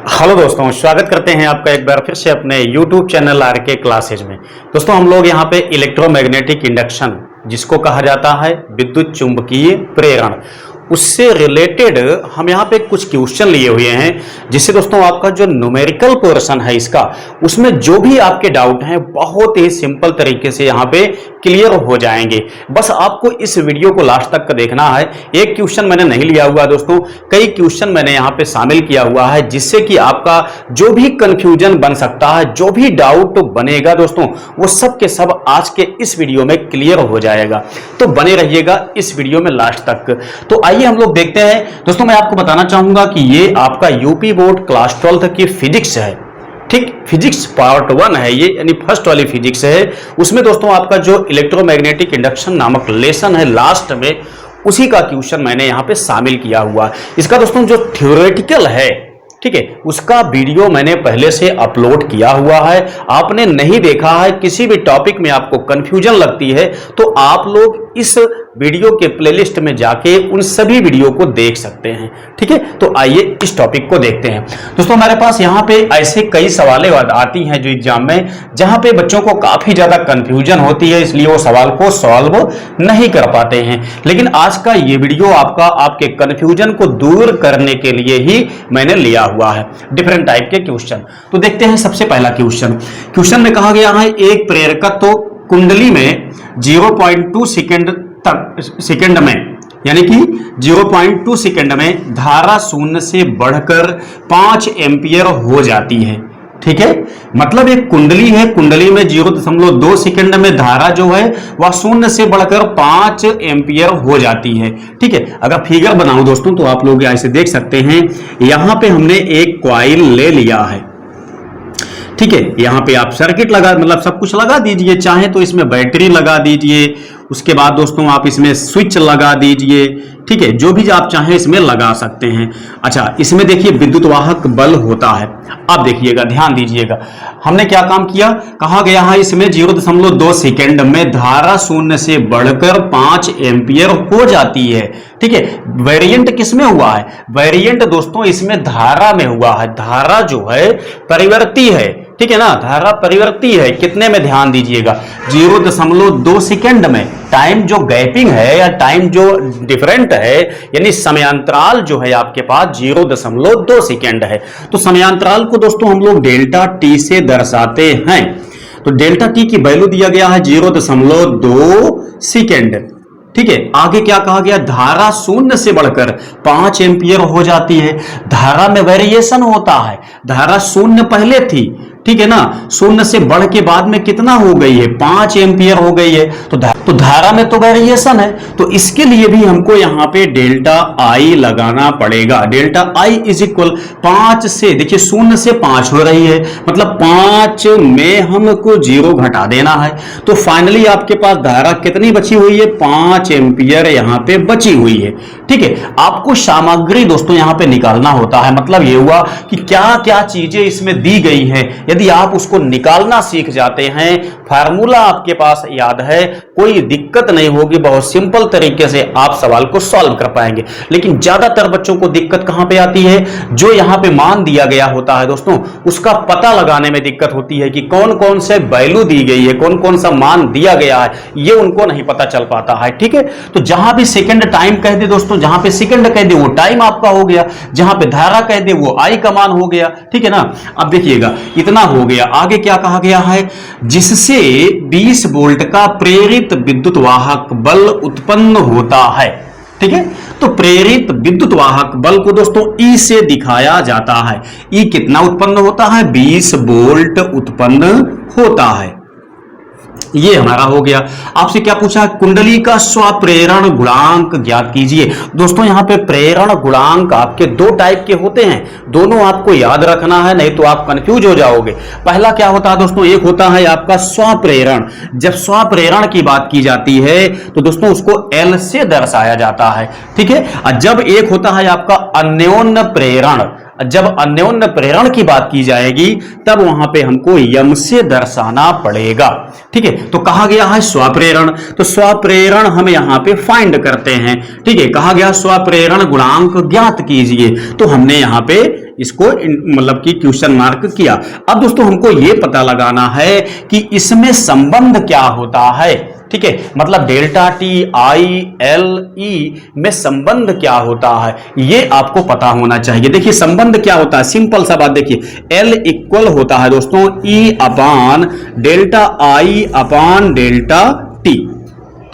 Hello दोस्तों, स्वागत करते हैं आपका एक बार फिर से अपने YouTube चैनल आरके क्लासेज में। दोस्तों हम लोग यहाँ पे इलेक्ट्रोमैग्नेटिक इंडक्शन, जिसको कहा जाता है विद्युत चुंबकीय प्रेरण, उससे रिलेटेड हम यहाँ पे कुछ क्वेश्चन लिए हुए हैं, जिससे दोस्तों आपका जो न्यूमेरिकल पोर्शन है इसका, उसमें जो भी आपके डाउट हैं बहुत ही सिंपल तरीके से यहाँ पे क्लियर हो जाएंगे। बस आपको इस वीडियो को लास्ट तक देखना है। एक क्वेश्चन मैंने नहीं लिया हुआ दोस्तों, कई क्वेश्चन मैंने यहाँ पे शामिल किया हुआ है, जिससे कि आपका जो भी कंफ्यूजन बन सकता है, जो भी डाउट बनेगा दोस्तों, वो सब के सब आज के इस वीडियो में क्लियर हो जाएगा। तो बने रहिएगा इस वीडियो में लास्ट तक। तो आइए हम लोग देखते हैं। दोस्तों मैं आपको बताना चाहूंगा कि ये आपका यूपी बोर्ड क्लास 12 की फिजिक्स है, ठीक, फिजिक्स पार्ट 1 है ये, यानी फर्स्ट वाली फिजिक्स है। उसमें दोस्तों आपका जो इलेक्ट्रोमैग्नेटिक इंडक्शन नामक लेसन है, लास्ट में उसी का क्वेश्चन मैंने यहाँ पे शामिल किया हुआ है। इसका दोस्तों जो थ्योरेटिकल है, ठीक है, उसका वीडियो मैंने पहले से अपलोड किया हुआ है। आपने नहीं देखा है, किसी भी टॉपिक में आपको कंफ्यूजन लगती है, तो आप लोग इस वीडियो के प्लेलिस्ट में जाके उन सभी वीडियो को देख सकते हैं। ठीक है, तो आइए इस टॉपिक को देखते हैं। दोस्तों हमारे पास यहाँ पे ऐसे कई सवालें आती हैं जो एग्जाम में, जहां पे बच्चों को काफी ज्यादा कंफ्यूजन होती है, इसलिए वो सवाल को सॉल्व नहीं कर पाते हैं। लेकिन आज का ये वीडियो आपके कंफ्यूजन को दूर करने के लिए ही मैंने लिया हुआ है, डिफरेंट टाइप के क्वेश्चन। तो देखते हैं सबसे पहला क्वेश्चन में कहा गया है, एक प्रेरकत्व कुंडली में 0.2 सेकंड में, यानी कि 0.2 सेकंड में धारा शून्य से बढ़कर 5 एम्पियर हो जाती है। ठीक है, मतलब एक कुंडली है, कुंडली में 0.2 सेकंड में धारा जो है वह शून्य से बढ़कर 5 एम्पियर हो जाती है। ठीक है, अगर फिगर बनाऊं दोस्तों तो आप लोग ऐसे देख सकते हैं। यहां पे हमने एक कॉइल ले लिया है, ठीक है, यहां पे आप सर्किट लगा, मतलब सब कुछ लगा दीजिए, चाहे तो इसमें बैटरी लगा दीजिए, उसके बाद दोस्तों आप इसमें स्विच लगा दीजिए, ठीक है, जो भी आप चाहें इसमें लगा सकते हैं। अच्छा, इसमें देखिए विद्युत वाहक बल होता है। अब देखिएगा, ध्यान दीजिएगा, हमने क्या काम किया, कहा गया है इसमें 0.2 सेकंड में धारा शून्य से बढ़कर 5 एम्पियर हो जाती है। ठीक है, वेरिएंट किसमें हुआ है? वेरिएंट दोस्तों इसमें धारा में हुआ है। धारा जो है परिवर्ती है, ठीक है ना, धारा परिवर्ती है। कितने में? ध्यान दीजिएगा, 0.2 सेकंड में। टाइम जो गैपिंग है या टाइम जो डिफरेंट है, यानी समयांतराल जो है आपके पास 0.2 सेकंड है। तो समयांतराल को दोस्तों हम लोग डेल्टा टी से दर्शाते हैं। तो डेल्टा टी की वैल्यू दिया गया है 0.2 सेकंड। ठीक है, आगे क्या कहा गया, धारा शून्य से बढ़कर 5 एम्पियर हो जाती है। धारा में वेरिएशन होता है, धारा शून्य पहले थी, ठीक है ना, शून्य से बढ़ के बाद में कितना हो गई है, 5 एम्पियर हो गई है। तो धारा में तो वेरिएशन है, तो इसके लिए भी हमको यहां पे डेल्टा आई लगाना पड़ेगा। डेल्टा आई इज इक्वल 5 से, देखिए शून्य से 5 हो रही है, मतलब 5 में हमको 0 घटा देना है। तो फाइनली आपके पास धारा कितनी बची हुई है, 5 एम्पियर यहां पे बची हुई है। ठीक है, आपको सामग्री दोस्तों यहां पे निकालना होता है। मतलब ये हुआ कि क्या क्या चीजें इसमें दी गई है। यदि आप उसको निकालना सीख जाते हैं, फार्मूला आपके पास याद है, कोई दिक्कत नहीं होगी, बहुत सिंपल तरीके से आप सवाल को सॉल्व कर पाएंगे। लेकिन ज्यादातर बच्चों को दिक्कत कहां पे आती है, जो यहां पे मान दिया गया होता है दोस्तों, उसका पता लगाने में दिक्कत होती है कि कौन कौन से वैल्यू दी गई है, कौन कौन सा मान दिया गया है, ये उनको नहीं पता चल पाता है। ठीक है, तो जहां भी सेकंड टाइम कह दे दोस्तों, जहां पे सेकंड कह दे वो टाइम आपका हो गया, जहां पे धारा कह दे वो आई का मान हो गया। ठीक है ना, अब देखिएगा इतना हो गया। आगे क्या कहा गया है, जिससे 20 वोल्ट का प्रेरित विद्युत वाहक बल उत्पन्न होता है। ठीक है, तो प्रेरित विद्युत वाहक बल को दोस्तों ई से दिखाया जाता है। ई कितना उत्पन्न होता है, 20 वोल्ट उत्पन्न होता है। ये हमारा हो गया। आपसे क्या पूछा, कुंडली का स्वप्रेरण गुणांक ज्ञात कीजिए। दोस्तों यहाँ पे प्रेरण गुणांक आपके 2 टाइप के होते हैं, दोनों आपको याद रखना है, नहीं तो आप कंफ्यूज हो जाओगे। पहला क्या होता है दोस्तों, एक होता है आपका स्वप्रेरण। जब स्वप्रेरण की बात की जाती है तो दोस्तों उसको L से दर्शाया जाता है। ठीक है, और जब एक होता है आपका अन्योन्य प्रेरण, जब अन्योन्य प्रेरण की बात की जाएगी तब वहां पे हमको यम से दर्शाना पड़ेगा। ठीक है, तो कहा गया है स्वप्रेरण, तो स्वप्रेरण हम यहां पे फाइंड करते हैं। ठीक है, कहा गया स्वप्रेरण गुणांक ज्ञात कीजिए, तो हमने यहां पे इसको मतलब कि क्वेश्चन मार्क किया। अब दोस्तों हमको यह पता लगाना है कि इसमें संबंध क्या होता है। ठीक है, मतलब delta T I L E में संबंध क्या होता है ये आपको पता होना चाहिए। देखिए संबंध क्या होता है, सिंपल सा बात देखिए, एल इक्वल होता है दोस्तों E upon delta I upon delta T.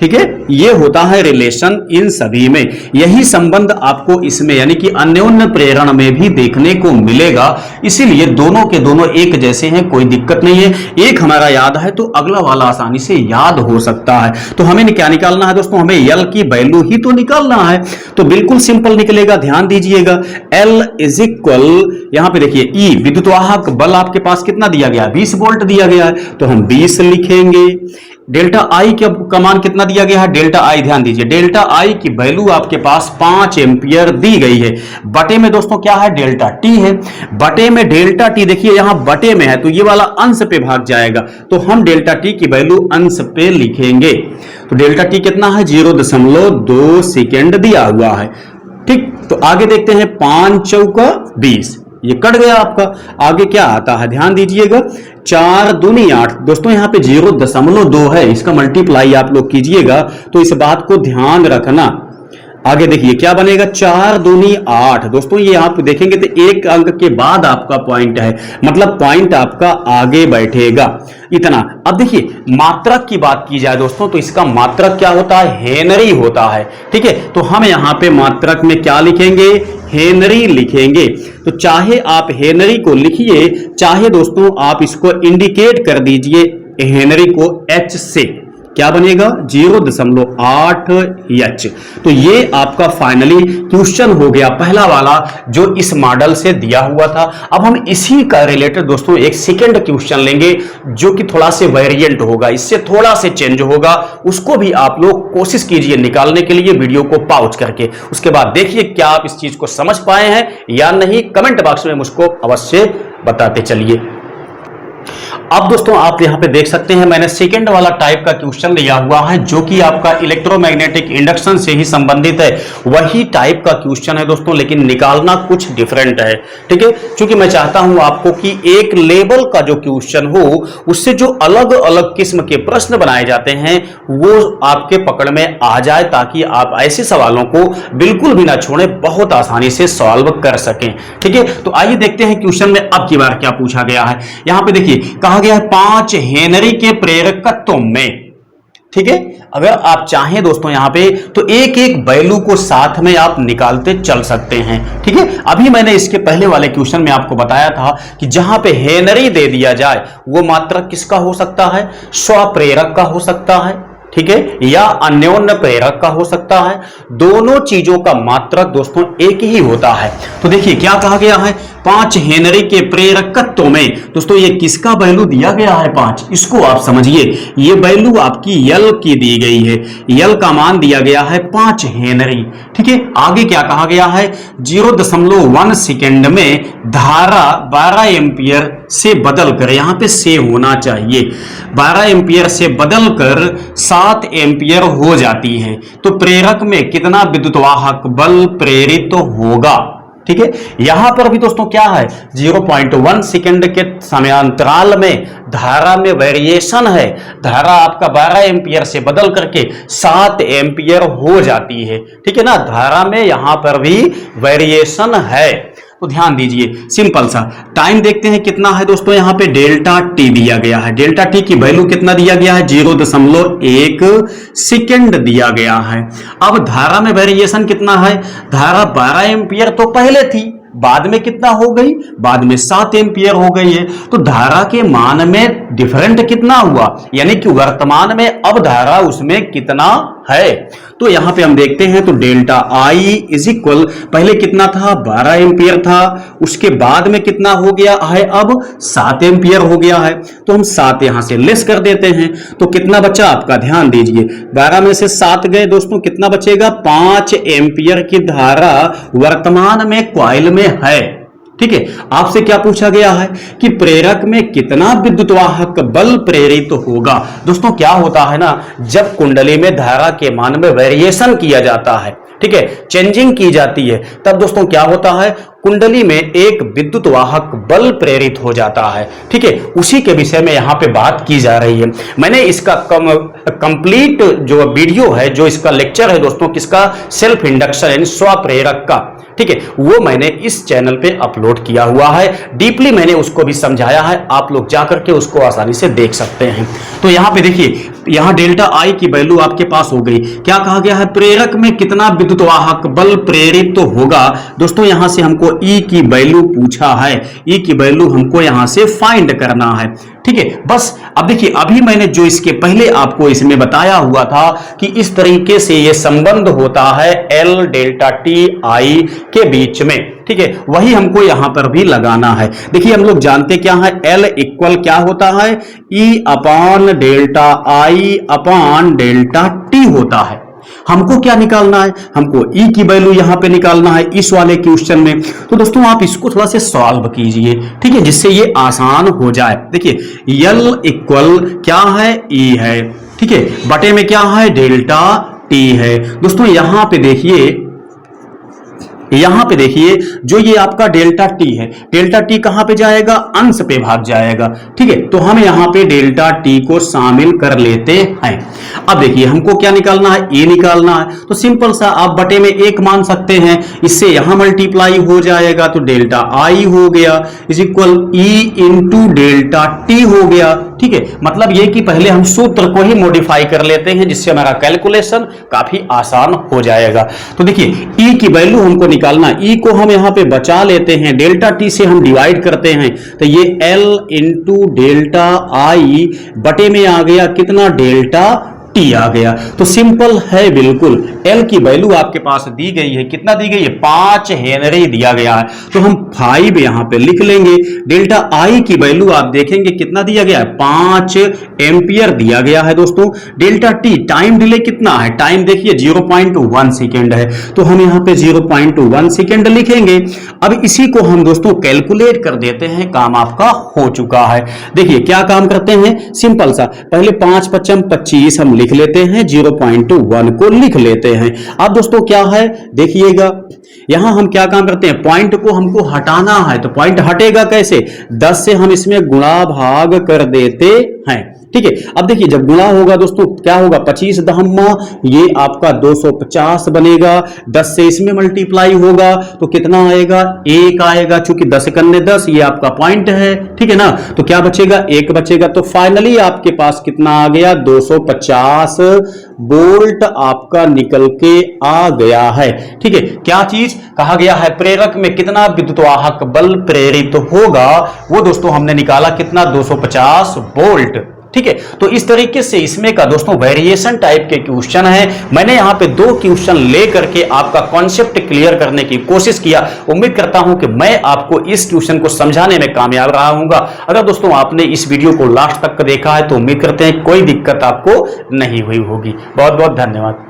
ठीक है, ये होता है रिलेशन इन सभी में। यही संबंध आपको इसमें यानी कि अन्योन्य प्रेरण में भी देखने को मिलेगा, इसीलिए दोनों के दोनों एक जैसे हैं, कोई दिक्कत नहीं है। एक हमारा याद है तो अगला वाला आसानी से याद हो सकता है। तो हमें क्या निकालना है दोस्तों, हमें यल की वैल्यू ही तो निकालना है, तो बिल्कुल सिंपल निकलेगा। ध्यान दीजिएगा, एल इज इक्वल यहां पे देखिए ई विद्युत वाहक बल आपके पास कितना दिया गया, 20 वोल्ट दिया गया है, तो हम 20 लिखेंगे। डेल्टा आई का मान कितना दिया गया है, डेल्टा आई ध्यान दीजिए, डेल्टा आई की वैल्यू आपके पास 5 एम्पियर दी गई है। बटे में दोस्तों क्या है, डेल्टा टी है, बटे में डेल्टा टी देखिए यहां बटे में है तो ये वाला अंश पे भाग जाएगा, तो हम डेल्टा टी की वैल्यू अंश पे लिखेंगे। तो डेल्टा टी कितना है, 0.2 सेकेंड दिया हुआ है। ठीक, तो आगे देखते हैं, 5 चौका 20, ये कट गया आपका। आगे क्या आता है ध्यान दीजिएगा, 4 दूनी 8 दोस्तों, यहां पे 0.2 है, इसका मल्टीप्लाई आप लोग कीजिएगा, तो इस बात को ध्यान रखना। आगे देखिए क्या बनेगा, 4 दूनी 8 दोस्तों, ये आप देखेंगे तो एक अंक के बाद आपका पॉइंट है, मतलब पॉइंट आपका आगे बैठेगा इतना। अब देखिए मात्रक की बात की जाए दोस्तों, तो इसका मात्रक क्या होता है, हेनरी होता है। ठीक है, तो हम यहां पे मात्रक में क्या लिखेंगे, हेनरी लिखेंगे। तो चाहे आप हेनरी को लिखिए, चाहे दोस्तों आप इसको इंडिकेट कर दीजिए हेनरी को एच से, क्या बनेगा 0.8 एच। तो ये आपका फाइनली क्वेश्चन हो गया पहला वाला जो इस मॉडल से दिया हुआ था। अब हम इसी का रिलेटेड दोस्तों एक सेकेंड क्वेश्चन लेंगे जो कि थोड़ा से वेरिएंट होगा, इससे थोड़ा से चेंज होगा, उसको भी आप लोग कोशिश कीजिए निकालने के लिए वीडियो को पॉज करके। उसके बाद देखिए क्या आप इस चीज को समझ पाए हैं या नहीं, कमेंट बॉक्स में मुझको अवश्य बताते चलिए। अब दोस्तों आप यहां पे देख सकते हैं मैंने सेकंड वाला टाइप का क्वेश्चन लिया हुआ है जो कि आपका इलेक्ट्रोमैग्नेटिक इंडक्शन से ही संबंधित है। वही टाइप का क्वेश्चन है दोस्तों, लेकिन निकालना कुछ डिफरेंट है। ठीक है, क्योंकि मैं चाहता हूं आपको कि एक लेवल का जो क्वेश्चन हो उससे जो अलग अलग किस्म के प्रश्न बनाए जाते हैं वो आपके पकड़ में आ जाए, ताकि आप ऐसे सवालों को बिल्कुल भी ना छोड़े, बहुत आसानी से सॉल्व कर सकें। ठीक है, तो आइए देखते हैं क्वेश्चन में अब की बार क्या पूछा गया है। यहां पे देखिए कहा गया है 5 हेनरी के प्रेरकत्व में। ठीक है, अगर आप चाहें दोस्तों यहां पे तो एक एक वैल्यू को साथ में आप निकालते चल सकते हैं। ठीक है, अभी मैंने इसके पहले वाले क्वेश्चन में आपको बताया था कि जहां पे हेनरी दे दिया जाए वो मात्रक किसका हो सकता है, स्वप्रेरक का हो सकता है। ठीक है, या अन्योन्य प्रेरक का हो सकता है। दोनों चीजों का मात्रक दोस्तों एक ही होता है। तो देखिए क्या कहा गया है, 5 हेनरी के प्रेरकत्व में दोस्तों ये किसका वैल्यू दिया गया है 5, इसको आप समझिए। ये वैल्यू आपकी यल की दी गई है, यल का मान दिया गया है 5 हेनरी। ठीक है, आगे क्या कहा गया है, 0.1 सेकेंड में धारा 12 एम्पियर से बदलकर, यहां पे से होना चाहिए, 12 एम्पियर से बदलकर 7 एम्पियर हो जाती है। तो प्रेरक में कितना विद्युत वाहक बल प्रेरित होगा। ठीक है, यहां पर भी दोस्तों क्या है, 0.1 सेकेंड के समयांतराल में धारा में वेरिएशन है। धारा आपका 12 एम्पियर से बदल करके 7 एम्पियर हो जाती है। ठीक है ना, धारा में यहां पर भी वेरिएशन है। तो ध्यान दीजिए, सिंपल सा टाइम देखते हैं कितना है दोस्तों, यहां पे डेल्टा टी दिया गया है। डेल्टा टी की वैल्यू कितना दिया गया है, 0.1 सेकेंड दिया गया है। अब धारा में वेरिएशन कितना है, धारा 12 एम्पियर तो पहले थी, बाद में कितना हो गई, बाद में 7 एम्पियर हो गई है। तो धारा के मान में डिफरेंट कितना हुआ, यानी कि वर्तमान में अब धारा उसमें कितना है। तो यहां पे हम देखते हैं तो डेल्टा आई इज इक्वल, पहले कितना था 12 एम्पियर था, उसके बाद में कितना हो गया है, अब 7 एम्पियर हो गया है। तो हम 7 यहां से लेस कर देते हैं, तो कितना बचा आपका, ध्यान दीजिए 12 में से 7 गए दोस्तों, कितना बचेगा, 5 एम्पियर की धारा वर्तमान में कॉइल में है। ठीक है, आपसे क्या पूछा गया है कि प्रेरक में कितना विद्युत वाहक बल प्रेरित होगा। दोस्तों क्या होता है ना, जब कुंडली में धारा के मान में वेरिएशन किया जाता है, ठीक है, चेंजिंग की जाती है, तब दोस्तों क्या होता है, कुंडली में एक विद्युत वाहक बल प्रेरित हो जाता है। ठीक है, उसी के विषय में यहां पे बात की जा रही है। मैंने इसका कंप्लीट जो वीडियो है, जो इसका लेक्चर है दोस्तों, किसका, सेल्फ इंडक्शन यानी स्वप्रेरक का, ठीक है, वो मैंने इस चैनल पे अपलोड किया हुआ है। डीपली मैंने उसको भी समझाया है, आप लोग जाकर के उसको आसानी से देख सकते हैं। तो यहां पे देखिए, यहां डेल्टा आई की वैल्यू आपके पास हो गई। क्या कहा गया है, प्रेरक में कितना विद्युत वाहक बल प्रेरित तो होगा। दोस्तों यहां से हमको ई की वैल्यू पूछा है, ई की वैल्यू हमको यहां से फाइंड करना है। ठीक है, बस अब देखिए, अभी मैंने जो इसके पहले आपको इसमें बताया हुआ था कि इस तरीके से ये संबंध होता है एल डेल्टा टी आई के बीच में, ठीक है, वही हमको यहां पर भी लगाना है। देखिए हम लोग जानते क्या है, एल इक्वल क्या होता है, ई अपॉन डेल्टा आई अपॉन डेल्टा टी होता है। हमको क्या निकालना है, हमको ई की वैल्यू यहां पे निकालना है इस वाले क्वेश्चन में। तो दोस्तों आप इसको थोड़ा सा सॉल्व कीजिए, ठीक है, जिससे ये आसान हो जाए। देखिए यल इक्वल क्या है, ई है, ठीक है, बटे में क्या है, डेल्टा टी है। दोस्तों यहां पे देखिए, यहां पे देखिए, जो ये आपका डेल्टा टी है, डेल्टा टी कहां पे जाएगा, अंश पे भाग जाएगा। ठीक है, तो हम यहां पे डेल्टा टी को शामिल कर लेते हैं। अब देखिए हमको क्या निकालना है, ए निकालना है। तो सिंपल सा आप बटे में एक मान सकते हैं, इससे यहां मल्टीप्लाई हो जाएगा, तो डेल्टा आई हो गया is equal E into delta T हो गया। ठीक है, मतलब ये कि पहले हम सूत्र को ही मॉडिफाई कर लेते हैं, जिससे हमारा कैलकुलेशन काफी आसान हो जाएगा। तो देखिए ई की वैल्यू हमको निकालना, ई को हम यहां पे बचा लेते हैं, डेल्टा टी से हम डिवाइड करते हैं, तो ये एल इंटू डेल्टा आई बटे में आ गया कितना, डेल्टा टी आ गया। तो सिंपल है बिल्कुल, एल की वैल्यू आपके पास दी गई है, कितना दी गई है, 5 हेनरी दिया गया है, तो हम 5 यहां पे लिख लेंगे। डेल्टा आई की वैल्यू आप देखेंगे कितना दिया गया है, 5 एम्पियर दिया गया है। दोस्तों डेल्टा टी टाइम डिले कितना है, टाइम देखिए 0.1 सेकेंड है, तो हम यहां पे 0.1 सेकेंड लिखेंगे। अब इसी को हम दोस्तों कैलकुलेट कर देते हैं, काम आपका हो चुका है। देखिए क्या काम करते हैं, सिंपल सा, पहले 5 पच्चम 25 हम लिख लेते हैं, 0.1 को लिख लेते हैं। अब दोस्तों क्या है, देखिएगा यहां हम क्या काम करते हैं, पॉइंट को हमको हटाना है, तो पॉइंट हटेगा कैसे, 10 से हम इसमें गुणा भाग कर देते हैं। ठीक है, अब देखिए जब गुणा होगा दोस्तों क्या होगा, 25 दहम्मा ये आपका 250 बनेगा, 10 से इसमें मल्टीप्लाई होगा तो कितना आएगा, 1 आएगा, चूंकि 10 कन्ने 10 ये आपका पॉइंट है। ठीक है ना, तो क्या बचेगा, 1 बचेगा। तो फाइनली आपके पास कितना आ गया, 250 वोल्ट आपका निकल के आ गया है। ठीक है, क्या चीज कहा गया है, प्रेरक में कितना विद्युत वाहक बल प्रेरित होगा, वो दोस्तों हमने निकाला कितना, 250 वोल्ट। ठीक है, तो इस तरीके से इसमें का दोस्तों वेरिएशन टाइप के क्वेश्चन है। मैंने यहां पे 2 क्वेश्चन लेकर के आपका कॉन्सेप्ट क्लियर करने की कोशिश किया। उम्मीद करता हूं कि मैं आपको इस क्वेश्चन को समझाने में कामयाब रहा हूंगा। अगर दोस्तों आपने इस वीडियो को लास्ट तक देखा है तो उम्मीद करते हैं कोई दिक्कत आपको नहीं हुई होगी। बहुत बहुत धन्यवाद।